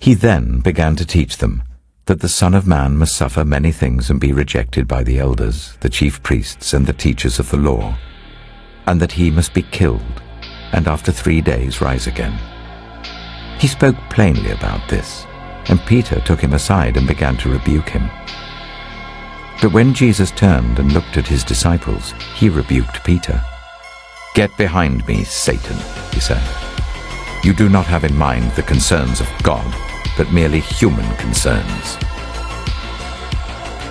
He then began to teach them that the Son of Man must suffer many things and be rejected by the elders, the chief priests, and the teachers of the law, and that he must be killed, and after 3 days rise again. He spoke plainly about this, and Peter took him aside and began to rebuke him. But when Jesus turned and looked at his disciples, he rebuked Peter. "Get behind me, Satan," he said. "You do not have in mind the concerns of God, but merely human concerns."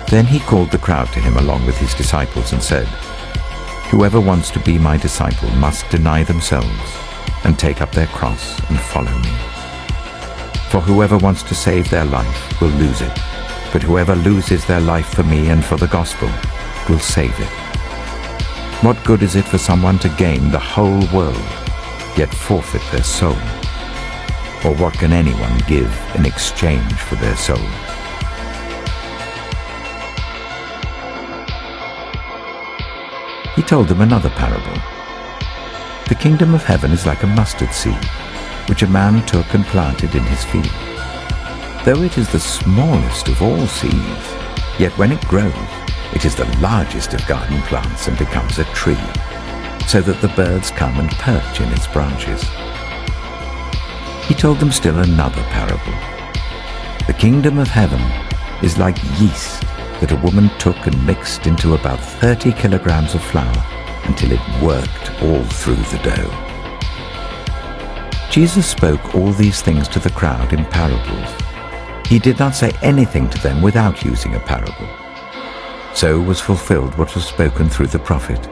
Then he called the crowd to him along with his disciples and said, "Whoever wants to be my disciple must deny themselves and take up their cross and follow me. For whoever wants to save their life will lose it, but whoever loses their life for me and for the gospel will save it. What good is it for someone to gain the whole world, yet forfeit their soul? Or what can anyone give in exchange for their soul?" He told them another parable. "The kingdom of heaven is like a mustard seed, which a man took and planted in his field. Though it is the smallest of all seeds, yet when it grows, it is the largest of garden plants and becomes a tree, so that the birds come and perch in its branches." He told them still another parable. "The kingdom of heaven is like yeast that a woman took and mixed into about 30 kilograms of flour until it worked all through the dough." Jesus spoke all these things to the crowd in parables. He did not say anything to them without using a parable. So was fulfilled what was spoken through the prophet,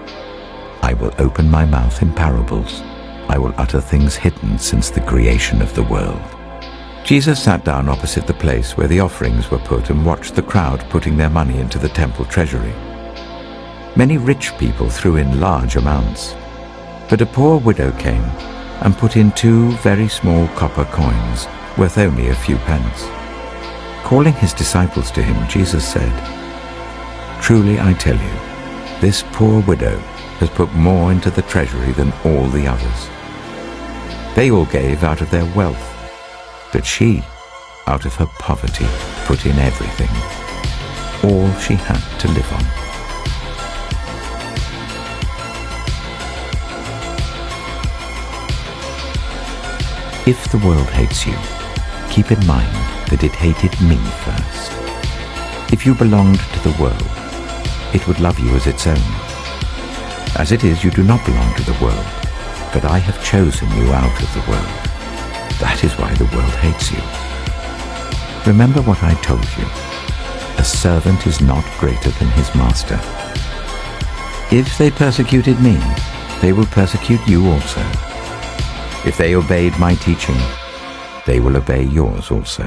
"I will open my mouth in parables. I will utter things hidden since the creation of the world." Jesus sat down opposite the place where the offerings were put and watched the crowd putting their money into the temple treasury. Many rich people threw in large amounts, but a poor widow came and put in 2 very small copper coins, worth only a few pence. Calling his disciples to him, Jesus said, "Truly I tell you, this poor widow has put more into the treasury than all the others. They all gave out of their wealth, but she, out of her poverty, put in everything, all she had to live on." If the world hates you, keep in mind that it hated me first. If you belonged to the world, it would love you as its own. As it is, you do not belong to the world, but I have chosen you out of the world. That is why the world hates you. Remember what I told you. A servant is not greater than his master. If they persecuted me, they will persecute you also. If they obeyed my teaching, they will obey yours also.